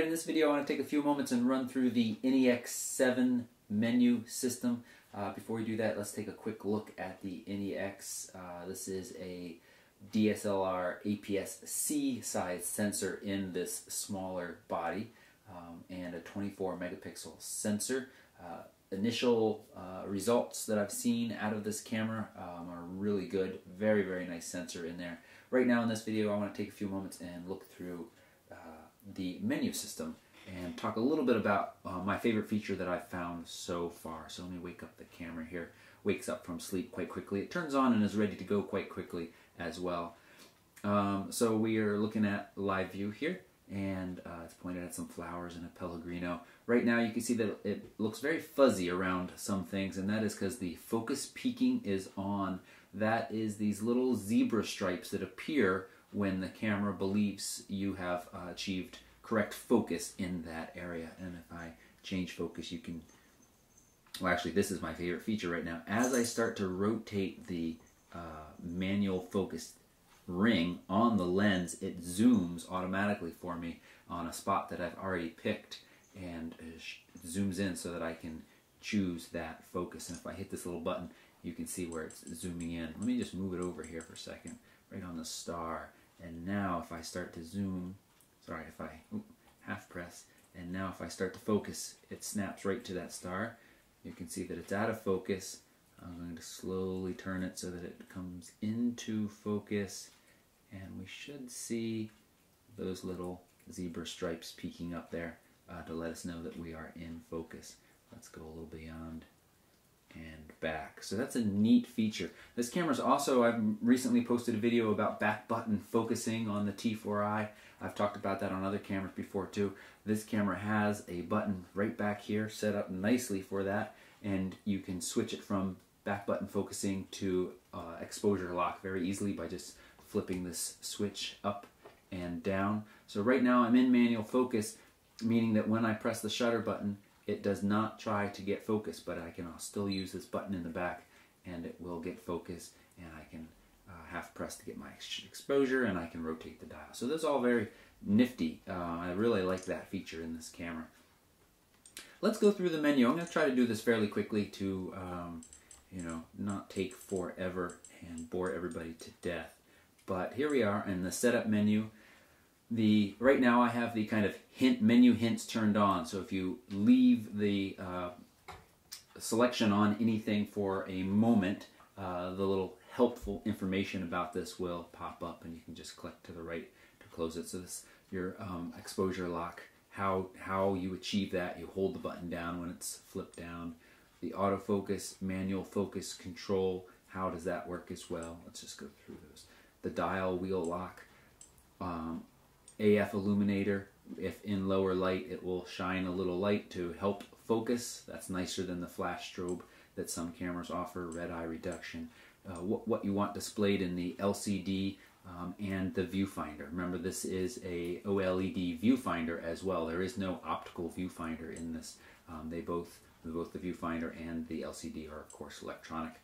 Alright, in this video I want to take a few moments and run through the NEX-7 menu system. Before we do that, let's take a quick look at the NEX. This is a DSLR APS-C size sensor in this smaller body and a 24 megapixel sensor. Initial results that I've seen out of this camera are really good. Very, very nice sensor in there. Right now in this video I want to take a few moments and look through the menu system and talk a little bit about my favorite feature that I've found so far. So let me wake up the camera here. Wakes up from sleep quite quickly. It turns on and is ready to go quite quickly as well. So we are looking at live view here, and it's pointed at some flowers and a Pellegrino. Right now you can see that it looks very fuzzy around some things, and that is because the focus peaking is on. That is these little zebra stripes that appear when the camera believes you have achieved correct focus in that area. And if I change focus, you can, well, actually this is my favorite feature right now. As I start to rotate the manual focus ring on the lens, it zooms automatically for me on a spot that I've already picked, and zooms in so that I can choose that focus. And if I hit this little button, you can see where it's zooming in. Let me just move it over here for a second, right on the star. And now if I start to zoom, sorry, if I half press, and now if I start to focus, it snaps right to that star. You can see that it's out of focus. I'm going to slowly turn it so that it comes into focus, and we should see those little zebra stripes peeking up there to let us know that we are in focus. Let's go a little beyond and back. So that's a neat feature. This camera's also, I've recently posted a video about back button focusing on the T4i. I've talked about that on other cameras before too. This camera has a button right back here set up nicely for that, and you can switch it from back button focusing to exposure lock very easily by just flipping this switch up and down. So right now I'm in manual focus, meaning that when I press the shutter button, it does not try to get focus, but I can still use this button in the back and it will get focus, and I can half press to get my exposure, and I can rotate the dial. So this is all very nifty. I really like that feature in this camera. Let's go through the menu. I'm going to try to do this fairly quickly to you know, not take forever and bore everybody to death. But here we are in the setup menu. Right now I have the kind of menu hints turned on, so if you leave the selection on anything for a moment, the little helpful information about this will pop up, and you can just click to the right to close it. So this your exposure lock, how you achieve that, you hold the button down when it's flipped down. The autofocus, manual focus control, how does that work as well? Let's just go through those. The dial wheel lock, AF illuminator, if in lower light it will shine a little light to help focus. That's nicer than the flash strobe that some cameras offer. Red eye reduction. What you want displayed in the LCD and the viewfinder. Remember, this is a OLED viewfinder as well. There is no optical viewfinder in this. Both the viewfinder and the LCD are of course electronic.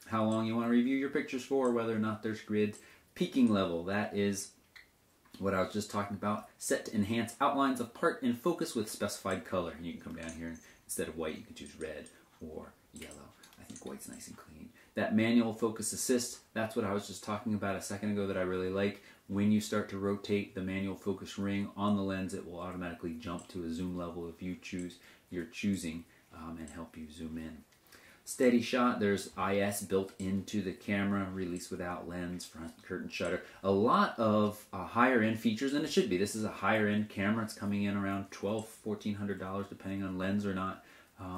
How long you want to review your pictures for, whether or not there's grids. Peaking level, that is what I was just talking about. Set to enhance outlines of part in focus with specified color. And you can come down here, and instead of white you can choose red or yellow. I think white's nice and clean. That manual focus assist, that's what I was just talking about a second ago that I really like. When you start to rotate the manual focus ring on the lens, it will automatically jump to a zoom level if you're choosing and help you zoom in. Steady shot, there's IS built into the camera, release without lens, front curtain shutter. A lot of higher end features, and it should be. This is a higher end camera. It's coming in around $1,200, $1,400 depending on lens or not.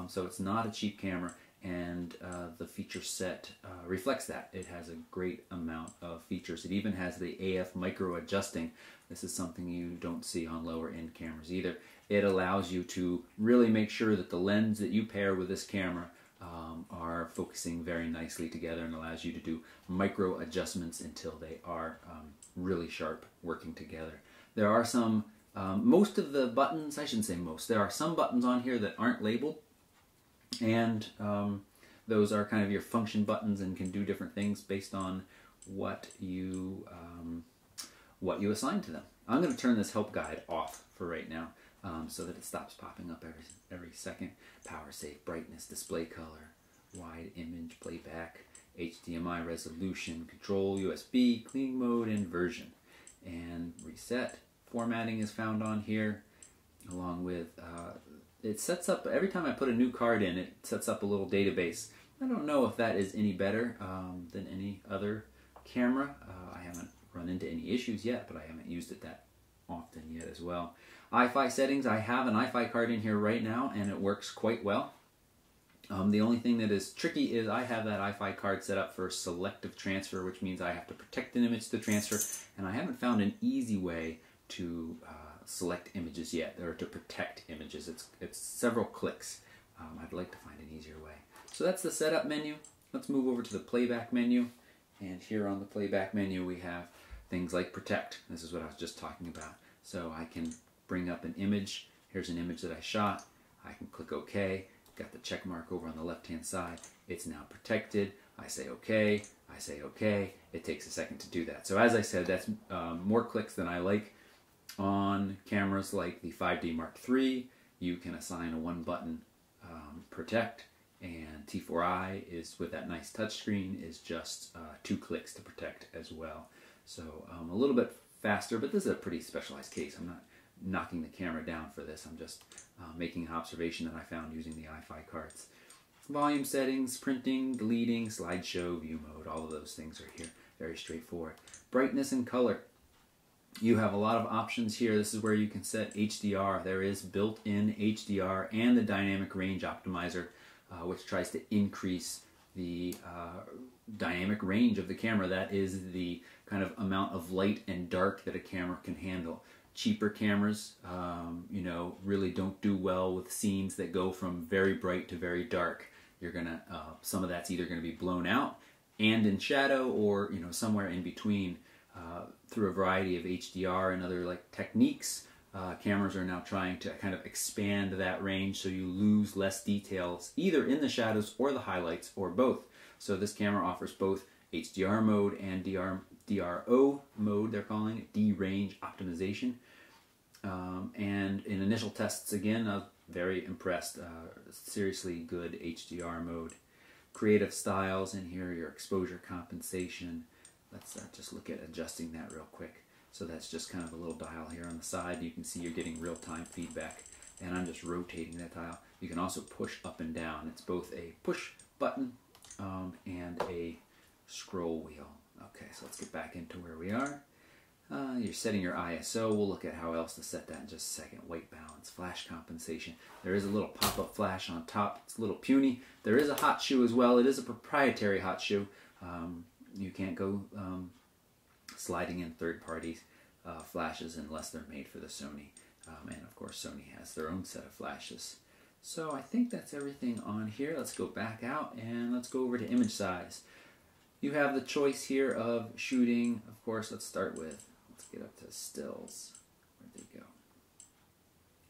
So it's not a cheap camera, and the feature set reflects that. It has a great amount of features. It even has the AF micro adjusting. This is something you don't see on lower end cameras either. It allows you to really make sure that the lens that you pair with this camera are focusing very nicely together, and allows you to do micro adjustments until they are really sharp working together. There are some, most of the buttons, I shouldn't say most, there are some buttons on here that aren't labeled, and those are kind of your function buttons and can do different things based on what you assign to them. I'm going to turn this help guide off for right now. so that it stops popping up every second. Power safe, brightness, display color, wide image, playback, HDMI resolution, control, USB, cleaning mode, and version. And reset. Formatting is found on here, along with, it sets up, every time I put a new card in, it sets up a little database. I don't know if that is any better than any other camera. I haven't run into any issues yet, but I haven't used it that often yet as well. iFi settings, I have an iFi card in here right now, and it works quite well. The only thing that is tricky is I have that iFi card set up for selective transfer, which means I have to protect an image to transfer, and I haven't found an easy way to select images yet, or to protect images. It's several clicks. I'd like to find an easier way. So that's the setup menu. Let's move over to the playback menu, and here on the playback menu we have things like protect. This is what I was just talking about. So I can bring up an image. Here's an image that I shot. I can click OK. Got the check mark over on the left hand side. It's now protected. I say OK. I say OK. It takes a second to do that. So as I said, that's more clicks than I like. On cameras like the 5D Mark III, you can assign a one button protect, and T4i is, with that nice touchscreen, is just 2 clicks to protect as well. So a little bit faster, but this is a pretty specialized case. I'm not knocking the camera down for this. I'm just making an observation that I found using the iFi cards. Volume settings, printing, deleting, slideshow, view mode, all of those things are here. Very straightforward. Brightness and color. You have a lot of options here. This is where you can set HDR. There is built-in HDR and the dynamic range optimizer, which tries to increase the dynamic range of the camera. That is the kind of amount of light and dark that a camera can handle. Cheaper cameras, you know, really don't do well with scenes that go from very bright to very dark. You're gonna, some of that's either gonna be blown out and in shadow, or you know, somewhere in between. Through a variety of HDR and other like techniques, cameras are now trying to kind of expand that range so you lose less details either in the shadows or the highlights, or both. So this camera offers both HDR mode and DRO mode, they're calling it, D-range optimization. And in initial tests, again, I was very impressed. Seriously good HDR mode. Creative styles in here, your exposure compensation. Let's just look at adjusting that real quick. So that's just kind of a little dial here on the side. You can see you're getting real-time feedback, and I'm just rotating that dial. You can also push up and down. It's both a push button and a scroll wheel. Okay, so let's get back into where we are. You're setting your ISO. We'll look at how else to set that in just a second. White balance, flash compensation. There is a little pop-up flash on top. It's a little puny. There is a hot shoe as well. It is a proprietary hot shoe. You can't go sliding in third-party flashes unless they're made for the Sony. And of course Sony has their own set of flashes. So I think that's everything on here. Let's go back out and let's go over to image size. You have the choice here of shooting, of course, let's start with, let's get up to stills. Where'd they go?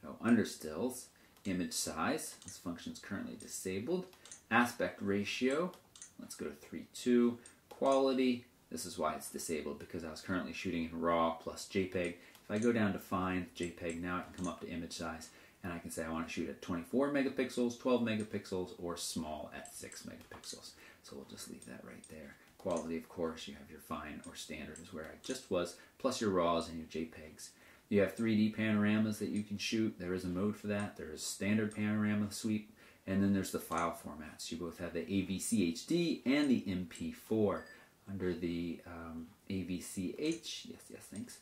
Oh, under stills, image size. This function is currently disabled. Aspect ratio, let's go to 3:2. Quality, this is why it's disabled, because I was currently shooting in RAW plus JPEG. If I go down to find JPEG, now I can come up to image size, and I can say I want to shoot at 24 megapixels, 12 megapixels, or small at 6 megapixels. So we'll just leave that right there. Quality, of course, you have your fine or standard is where I just was, plus your RAWs and your JPEGs. You have 3D panoramas that you can shoot. There is a mode for that. There is standard panorama sweep, and then there's the file formats. You both have the AVC HD and the MP4. Under the AVCH, yes, thanks.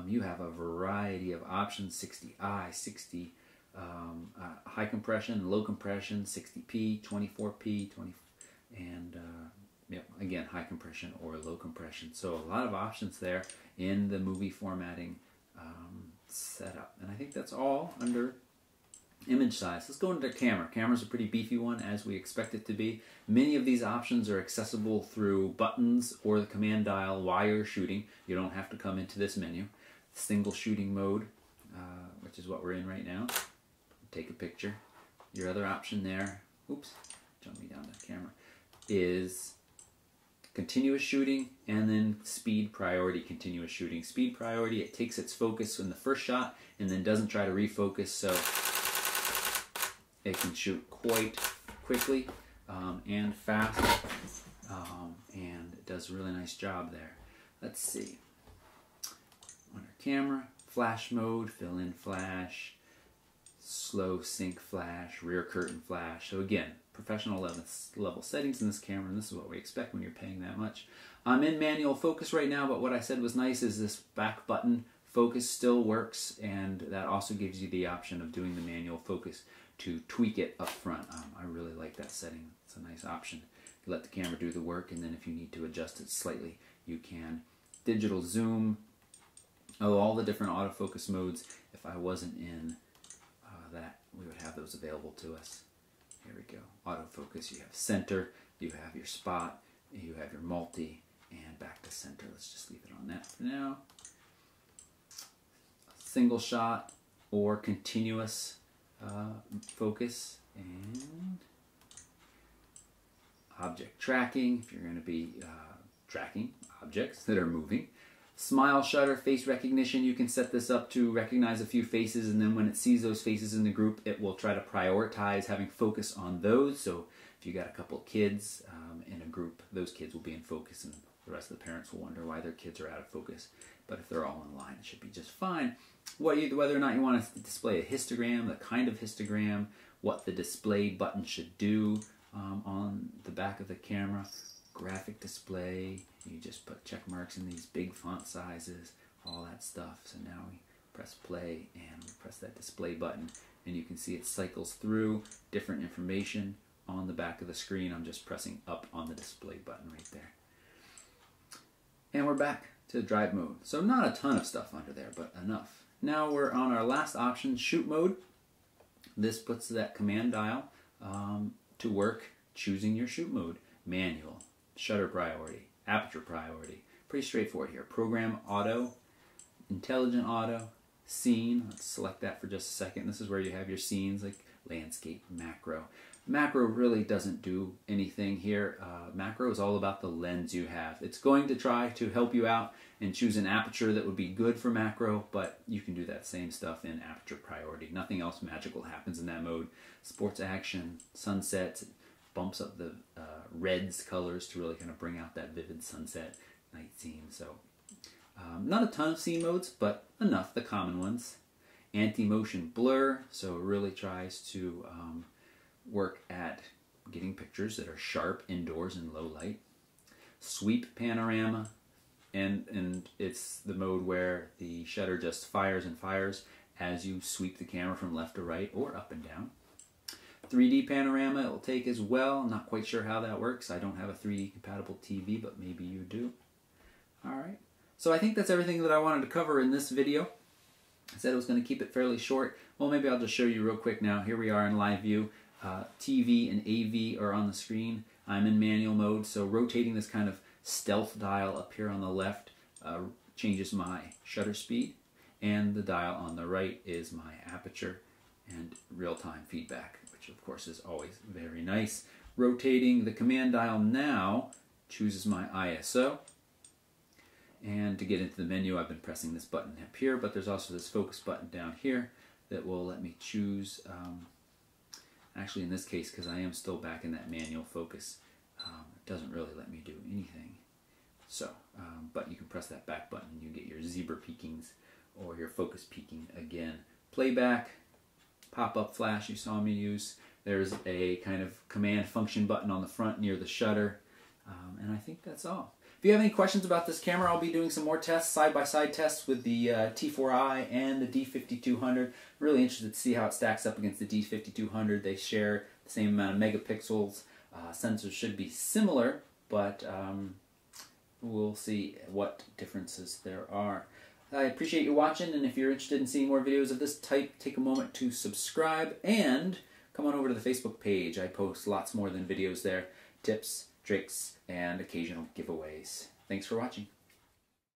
You have a variety of options: 60i, 60 high compression, low compression, 60p, 24p, and yep, again, high compression or low compression. So a lot of options there in the movie formatting setup. And I think that's all under image size. Let's go into camera. Camera's a pretty beefy one, as we expect it to be. Many of these options are accessible through buttons or the command dial while you're shooting. You don't have to come into this menu. Single shooting mode, which is what we're in right now. Take a picture. Your other option there, oops, jump me down to the camera, is continuous shooting, and then speed priority continuous shooting. Speed priority, it takes its focus in the first shot and then doesn't try to refocus, so it can shoot quite quickly and fast, and it does a really nice job there. Let's see. On our camera, flash mode, fill in flash, slow sync flash, rear curtain flash. So again, professional level settings in this camera, and this is what we expect when you're paying that much. I'm in manual focus right now, but what I said was nice is this back button focus still works, and that also gives you the option of doing the manual focus to tweak it up front. I really like that setting. It's a nice option. You let the camera do the work, and then if you need to adjust it slightly, you can. Digital zoom, all the different autofocus modes. If I wasn't in that, we would have those available to us. Here we go. Autofocus, you have center, you have your spot, you have your multi, and back to center. Let's just leave it on that for now. Single shot or continuous focus, and object tracking, if you're going to be tracking objects that are moving. Smile shutter, face recognition, you can set this up to recognize a few faces, and then when it sees those faces in the group, it will try to prioritize having focus on those. So if you got a couple of kids in a group, those kids will be in focus, and the rest of the parents will wonder why their kids are out of focus. But if they're all in line, it should be just fine. Whether or not you want to display a histogram, the kind of histogram, what the display button should do on the back of the camera. Graphic display, you just put check marks in these big font sizes, all that stuff. So now we press play and we press that display button, and you can see it cycles through different information on the back of the screen. I'm just pressing up on the display button right there. And we're back to drive mode. So not a ton of stuff under there, but enough. Now we're on our last option, shoot mode. This puts that command dial to work, choosing your shoot mode. Manual, shutter priority, aperture priority. Pretty straightforward here. Program auto, intelligent auto, scene. Let's select that for just a second. This is where you have your scenes like landscape, macro. Macro really doesn't do anything here. Macro is all about the lens you have. It's going to try to help you out and choose an aperture that would be good for macro, but you can do that same stuff in aperture priority. Nothing else magical happens in that mode. Sports action, sunsets, bumps up the reds colors to really kind of bring out that vivid sunset night scene. So not a ton of scene modes, but enough, the common ones. Anti-motion blur, so it really tries to work at getting pictures that are sharp indoors in low light. Sweep panorama, and it's the mode where the shutter just fires and fires as you sweep the camera from left to right or up and down. 3D panorama it will take as well. I'm not quite sure how that works. I don't have a 3D compatible TV, but maybe you do. Alright, so I think that's everything that I wanted to cover in this video. I said I was going to keep it fairly short. Well, maybe I'll just show you real quick now. Here we are in live view. TV and AV are on the screen. I'm in manual mode, so rotating this kind of stealth dial up here on the left changes my shutter speed, and the dial on the right is my aperture and real-time feedback, which of course is always very nice. Rotating the command dial now chooses my ISO, and to get into the menu I've been pressing this button up here, but there's also this focus button down here that will let me choose, actually in this case, because I am still back in that manual focus, it doesn't really let me do anything. So, but you can press that back button and you get your zebra peakings or your focus peaking again. Playback, pop-up flash you saw me use. There's a kind of command function button on the front near the shutter, and I think that's all. If you have any questions about this camera, I'll be doing some more tests, side-by-side tests with the T4i and the D5200. Really interested to see how it stacks up against the D5200. They share the same amount of megapixels. Sensors should be similar, but we'll see what differences there are. I appreciate you watching, and if you're interested in seeing more videos of this type, take a moment to subscribe and come on over to the Facebook page. I post lots more than videos there, tips, tricks, and occasional giveaways. Thanks for watching.